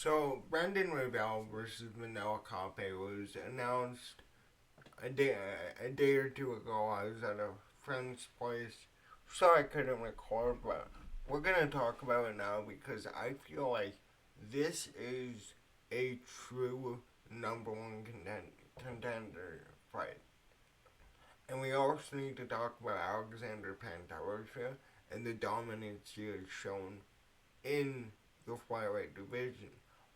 So, Brandon Royval versus Manel Kape was announced a day or two ago. I was at a friend's place, so I couldn't record, but we're gonna talk about it now because I feel like this is a true number one contender fight. And we also need to talk about Alexandre Pantoja and the dominance he has shown in the flyweight division.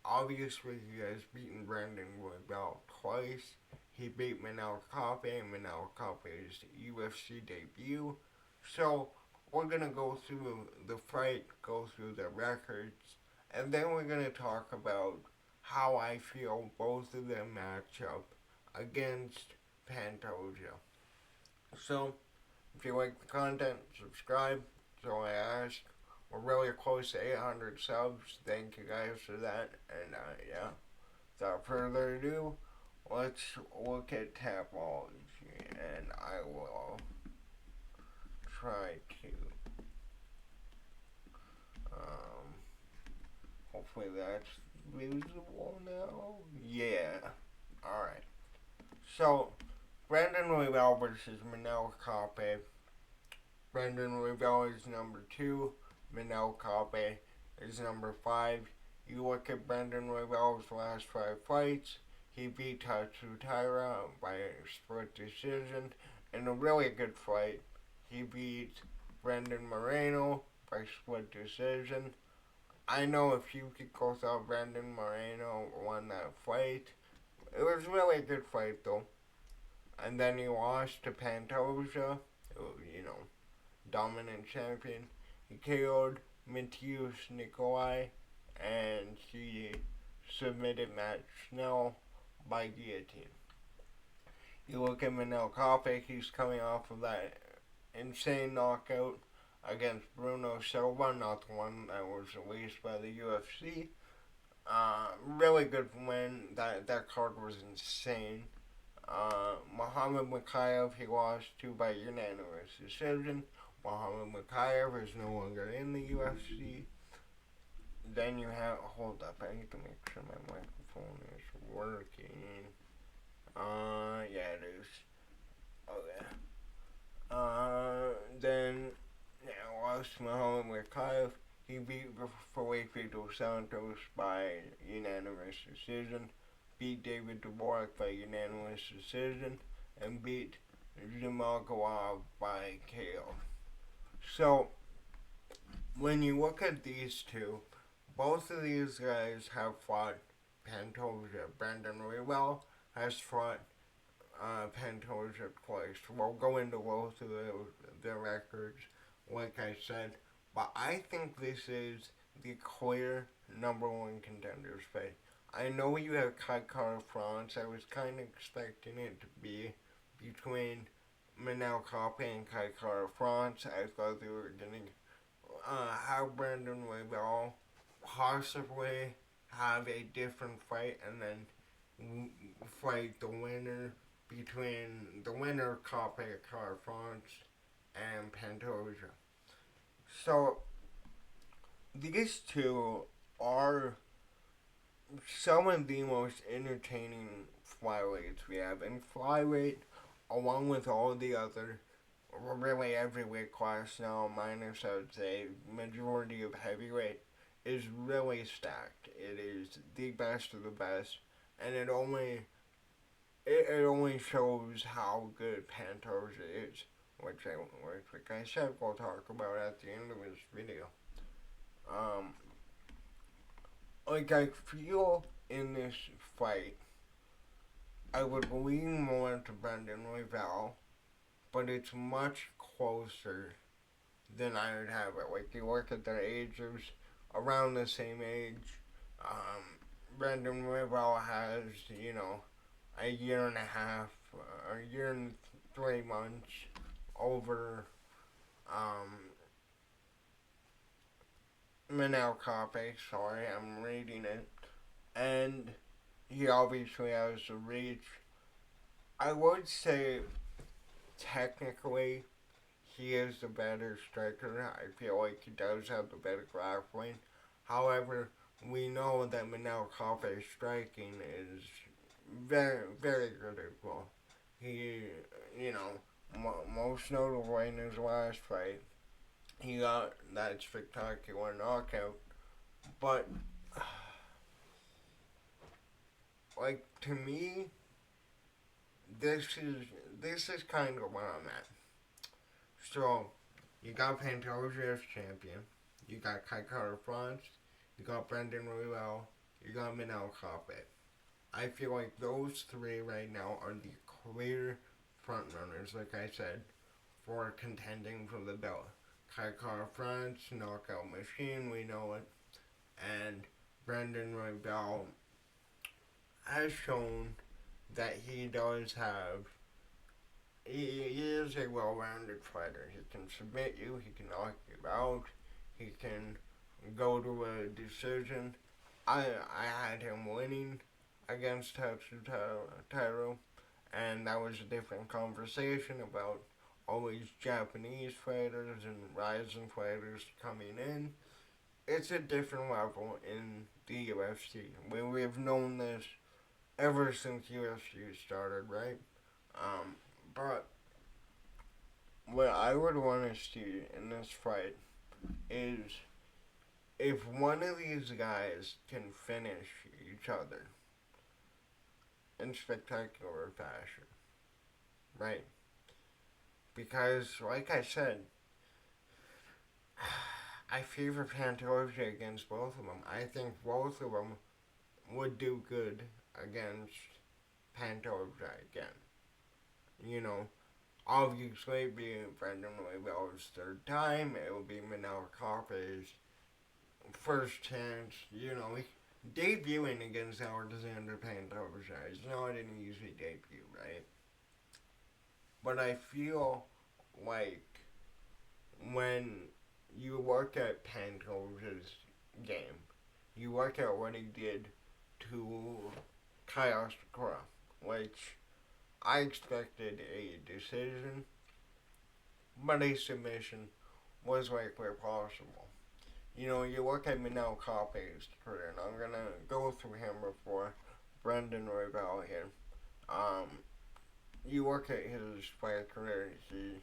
Obviously, he has beaten Brandon Royval twice. He beat Manel Kape in Manel Kape's UFC debut. So, we're going to go through the fight, go through the records, and then we're going to talk about how I feel both of them match up against Pantoja. So, if you like the content, subscribe. So I ask. We're really close to 800 subs. Thank you guys for that. And yeah, without further ado, let's look at Tapology. And I will try to, um, hopefully that's visible now. Yeah. Alright. So, Brandon Royval versus Manel Kape. Brandon Royval is number 2. Manel Kape is number 5. You look at Brandon Royval's last 5 fights, he beat Tatsu Taira by a split decision in a really good fight. He beat Brandon Moreno by split decision. I know a few people thought Brandon Moreno won that fight. It was really a good fight though. And then he lost to Pantoja, dominant champion. He KO'd Matthias Nikolai, and he submitted Matt Schnell by guillotine. You look at Manel Kape, he's coming off of that insane knockout against Bruno Silva, not the one that was released by the UFC. Really good win. That card was insane. Muhammad Makayev, he lost to by unanimous decision. Muhammad Makayev is no longer in the UFC. Then you have, hold up, I need to make sure my microphone is working. Yeah, it is. Okay. Then, yeah, lost Muhammad Makayev. He beat Felipe dos Santos by unanimous decision, beat David Dubois by unanimous decision, and beat Jamal Gawab by KO. So, when you look at these two, both of these guys have fought Pantoja. Brandon Royval has fought Pantoja twice. We'll go into both of their records, like I said. But I think this is the clear number one contenders fight. I know you have Kaikara France. I was kind of expecting it to be between Manel Kape and Kaikara France. I thought they were going to have Brandon Royval possibly have a different fight and then fight the winner between the winner of Kaikara France and Pantoja. So, these two are some of the most entertaining flyweights we have. And flyweight, along with all the other, really every weight class now, minus I would say majority of heavyweight, is really stacked. It is the best of the best, and it only shows how good Pantoja is, which like I said, we'll talk about at the end of this video. Like I feel in this fight, I would lean more to Brandon Royval, but it's much closer than I would have it. Like you look at their ages, around the same age. Brandon Royval has, a year and a half, a year and 3 months over Manel Kape. Sorry, I'm reading it. And he obviously has the reach. I would say, technically, he is the better striker. I feel like he does have the better grappling. However, we know that Manel Kape's striking is very, very good as well. He, you know, most notable in his last fight, he got that spectacular knockout. But, like, to me, this is this is kind of where I'm at. So, you got Pantoja as champion. You got Kai France. You got Brandon Royval. You got Manel Kape. I feel like those three right now are the clear front runners, like I said, for contending for the belt. Kai France, knockout machine, we know it. And Brandon Royval has shown that he does have. He is a well-rounded fighter. He can submit you. He can knock you out. He can go to a decision. I had him winning against Tyro, and that was a different conversation about all these Japanese fighters and rising fighters coming in. It's a different level in the UFC. We've known this ever since UFC started, right? But what I would want to see in this fight is if one of these guys can finish each other in spectacular fashion, right? Because, like I said, I favor Pantoja against both of them. I think both of them would do good against Pantoja again. You know, obviously, being Brandon Royval's third time, it will be Manel Kape's first chance. You know, debuting against Alexandre Pantoja is not an easy debut, right? But I feel like when you look at Pantoja's game, you look at what he did to Kyle Sakura, which I expected a decision, but a submission was likely possible. You know, you look at Manel Kape's career, and I'm gonna go through him before Brandon Royval here. Um, you look at his fight career, he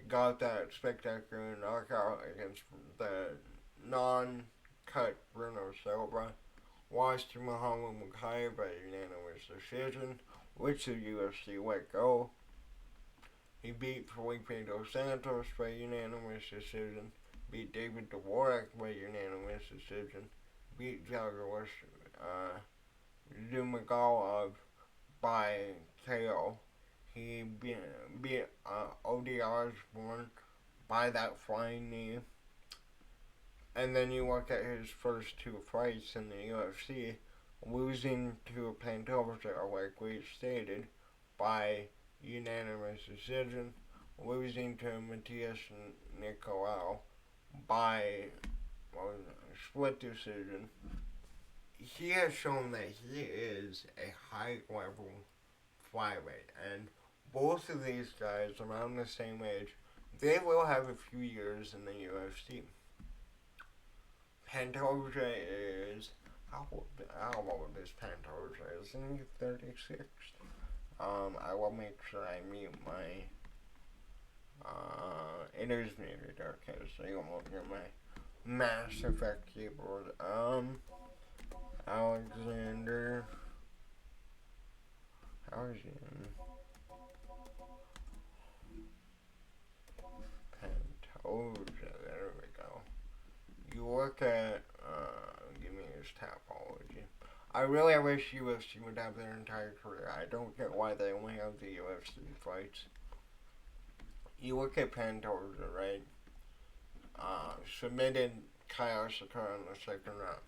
got that spectacular knockout against the non-cut Bruno Silva, lost to Manel Kape by unanimous decision, which the UFC let go. He beat Felipe dos Santos by unanimous decision, beat David Dvorak by unanimous decision, beat Zalgiris Zhumagulov by KO. He beat Odi Osborne by that flying knee. And then you look at his first two fights in the UFC, losing to Pantoja, like we stated, by unanimous decision, losing to Matias Nicolau by split decision. He has shown that he is a high level flyweight, and both of these guys around the same age, they will have a few years in the UFC. Pantoja is how old is Pantoja? Isn't he 36? I will make sure I mute my it is muted, okay, so you won't hear my Mass Effect keyboard. Alexandre Pantoja, there we go. You look at, give me his Tapology. I really wish UFC would have their entire career. I don't get why they only have the UFC fights. You look at Pantoja, right? Submitted Kyle Sakura in the second round.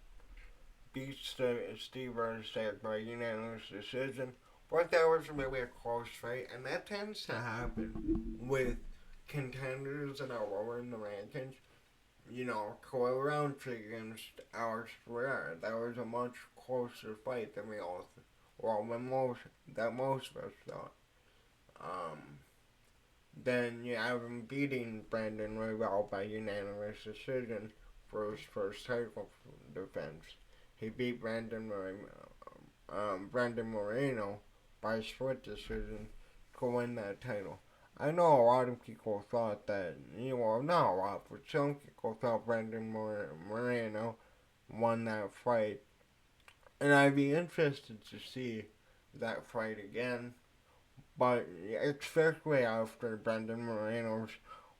Beat Steve Erstad by unanimous decision. But that was really a close fight, and that tends to happen with contenders that are lower in the rankings. You know, Kyle Roundtree against Alex Pereira. That was a much closer fight than we all most of us thought. Then you have him beating Brandon Royval by unanimous decision for his first title defense. he beat Brandon Moreno by split decision to win that title. I know a lot of people thought that, not a lot, but some people thought Brandon Moreno won that fight. And I'd be interested to see that fight again. But especially after Brandon Moreno's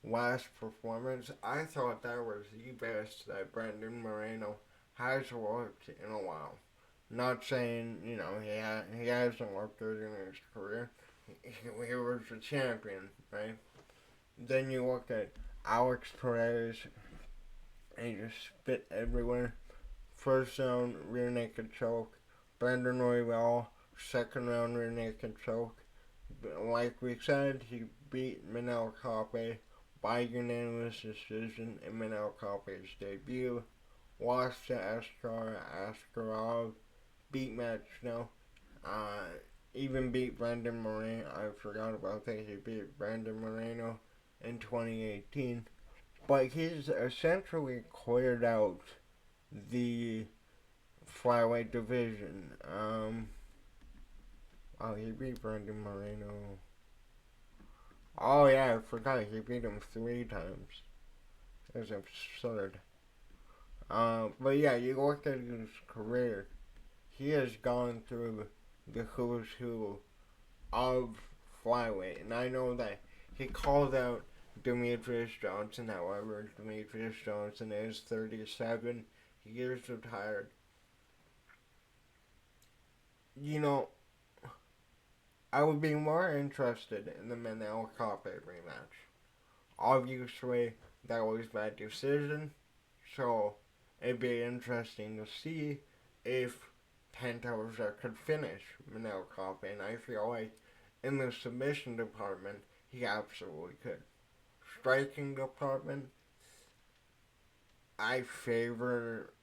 last performance, I thought that was the best that Brandon Moreno has looked in a while. Not saying, he hasn't looked good in his career. He was a champion, right? Then you look at Alex Perez, and he just spit everywhere. First round rear naked choke. Brandon Royval, second round rear naked choke. Like we said, he beat Manel Kape by unanimous decision in Manel Kape's debut. Lost to Askarov, beat Matt Snow, even beat Brandon Moreno. I forgot about that. He beat Brandon Moreno in 2018. But he's essentially cleared out the flyweight division. He beat Brandon Moreno. Oh yeah, I forgot. He beat him 3 times. That's absurd. But yeah, you look at his career. He has gone through the who's who of flyweight, and I know that he called out Demetrius Johnson. However, Demetrius Johnson is 37. He is retired. I would be more interested in the Manel Kape rematch. Obviously, that was by decision, so it'd be interesting to see if Pantoja could finish Manel Kape, and I feel like in the submission department, he absolutely could. Striking department, I favor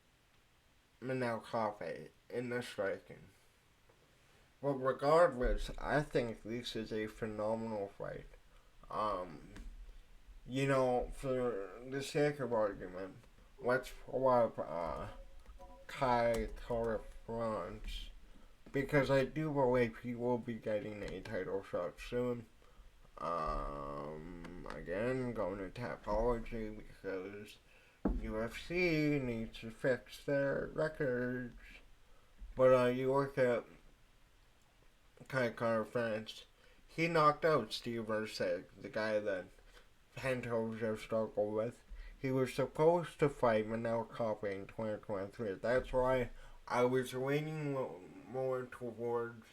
Manel Kape in the striking. But regardless, I think this is a phenomenal fight. For the sake of argument, let's pull up Kai Kara France, because I do believe he will be getting a title shot soon. Again, going to Tapology because UFC needs to fix their records. But you look at Kai Kara France, he knocked out Steve Erceg, the guy that Pantoja struggled with. He was supposed to fight Manel Kape in 2023. That's why I was leaning more towards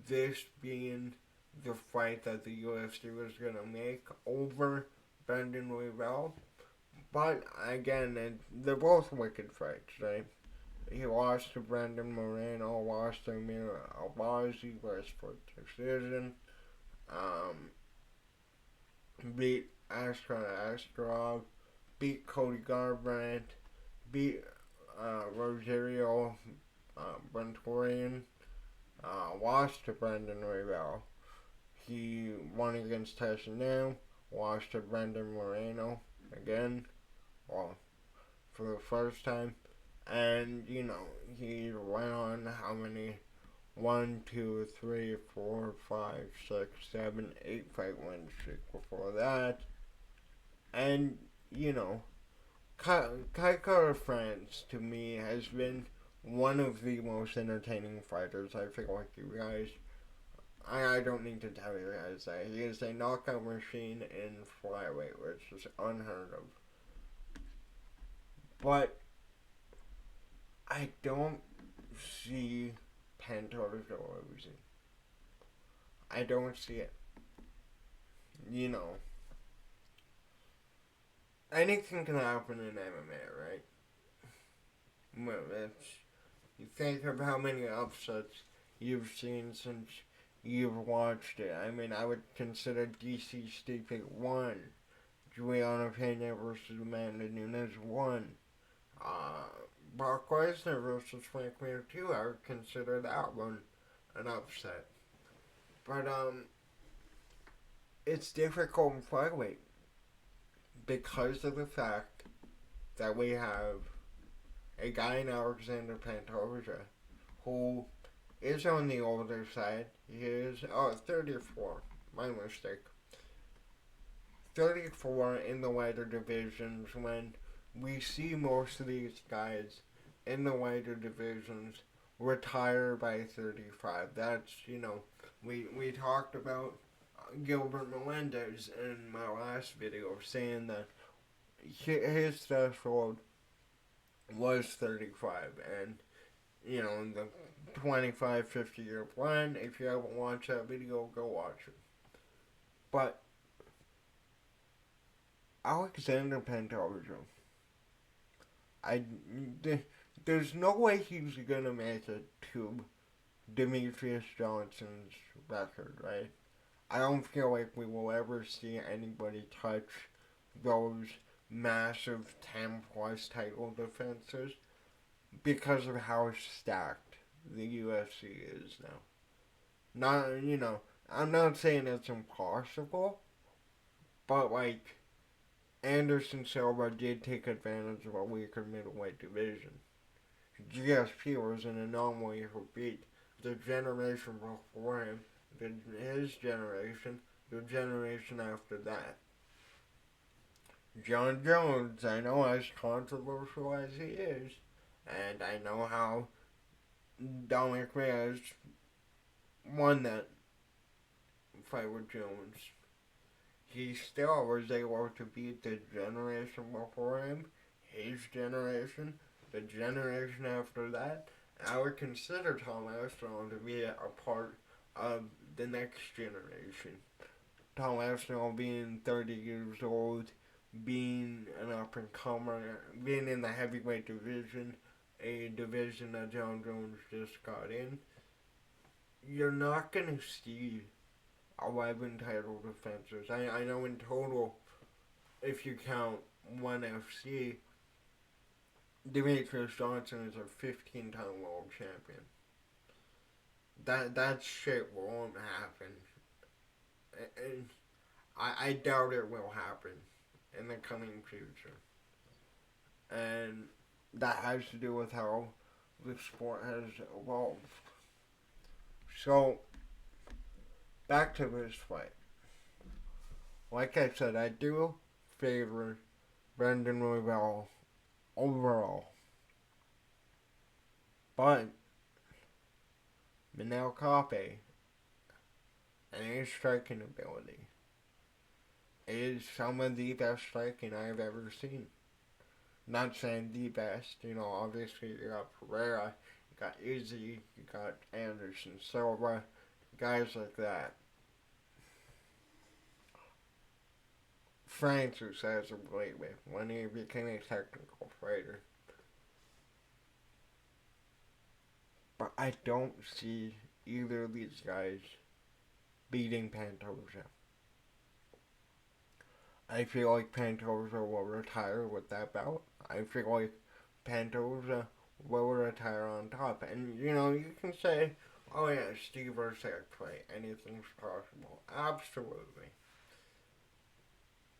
this being the fight that the UFC was going to make over Brandon Royval. But again, they're both wicked fights, right? He lost to Brandon Moreno, lost to Amir Albazi by split decision. Beat Askarov, beat Cody Garbrandt, beat Rogerio Bontorian, lost to Brandon Royval. He won against Tyson Nam, lost to Brandon Moreno again, for the first time. And, he went on how many? 1, 2, 3, 4, 5, 6, 7, 8 fight win streak before that. And, Kai Kara France, to me, has been one of the most entertaining fighters. I feel like you guys, I don't need to tell you guys that. He is a knockout machine in flyweight, which is unheard of. But I don't see Pantoja losing. I don't see it. Anything can happen in MMA, right? Well, you think of how many upsets you've seen since you've watched it. I mean, I would consider DC Stipe 1. Juliana Pena versus Amanda Nunes 1. Brock Lesnar versus Frank Mir 2. I would consider that one an upset. But, it's difficult in flyweight because of the fact that we have a guy in Alexandre Pantoja who is on the older side. He is 34. My mistake. 34 in the lighter divisions when we see most of these guys in the lighter divisions retire by 35. That's, we talked about Gilbert Melendez in my last video saying that his threshold was 35. And, in the 25, 50-year plan, if you haven't watched that video, go watch it. But Alexandre Pantoja, there's no way he's gonna make it to Demetrius Johnson's record, right? I don't feel like we will ever see anybody touch those massive 10 plus title defenses because of how stacked the UFC is now. I'm not saying it's impossible, but Anderson Silva did take advantage of a weaker middleweight division. GSP was an anomaly who beat the generation before him, his generation, the generation after that. John Jones, I know as controversial as he is, and I know how Dominic Reyes won that fight with Jones. He still was able to beat the generation before him, his generation, the generation after that. I would consider Tom Aspinall to be a part of the next generation. Tom Aspinall being 30 years old, being an up-and-comer, being in the heavyweight division, a division that John Jones just got in. You're not going to see 11 title defenses. I know in total, if you count ONE FC, Demetrius Johnson is a 15-time world champion. That shit won't happen. And I doubt it will happen in the coming future. And that has to do with how the sport has evolved. So, back to this fight. Like I said, I do favor Brandon Royval overall. But Manel Kape and his striking ability is some of the best striking I've ever seen. Not saying the best, obviously you got Pereira, you got Izzy, you got Anderson Silva, guys like that. Francis as a lightweight when he became a technical fighter. But I don't see either of these guys beating Pantoja. I feel like Pantoja will retire with that bout. I feel like Pantoja will retire on top. And, you can say, oh yeah, Steve Erceg fight, anything's possible. Absolutely.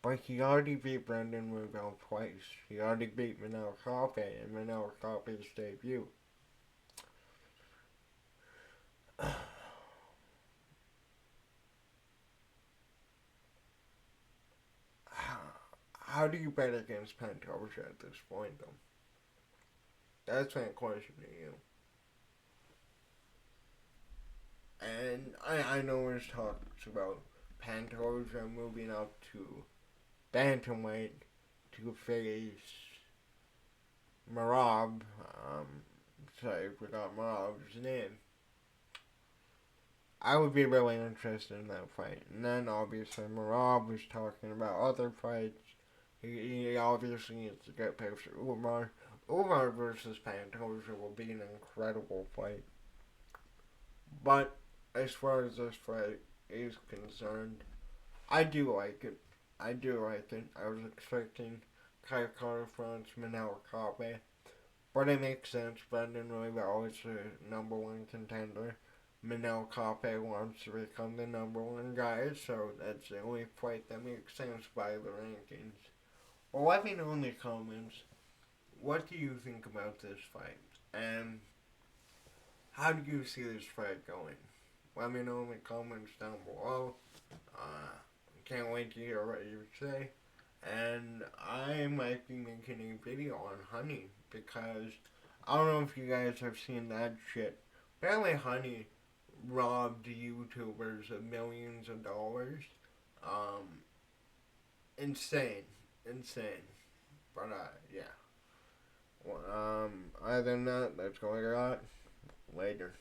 But he already beat Brandon Royval twice. He already beat Manel Kape in Manel Kape's debut. How do you bet against Pantoja at this point, though? That's my question to you. And I know there's talks about Pantoja moving up to bantamweight to face Merab. Sorry, I forgot Merab's name. I would be really interested in that fight. And then obviously Merab was talking about other fights. He obviously needs to get past Umar. Umar versus Pantoja will be an incredible fight. But as far as this fight is concerned, I do like it. I was expecting Kai Kara-France, Manel Kape. But it makes sense. Brandon Royval is the number one contender. Manel Kape wants to become the number one guy, so that's the only fight that makes sense by the rankings. Well, let me know in the comments what do you think about this fight? And how do you see this fight going? Let me know in the comments down below. Can't wait to hear what you say. And I might be making a video on Honey because I don't know if you guys have seen that shit. Apparently Honey robbed YouTubers of millions of dollars. Um, insane. Insane. But yeah. Well, other than that, that's all I got. Later.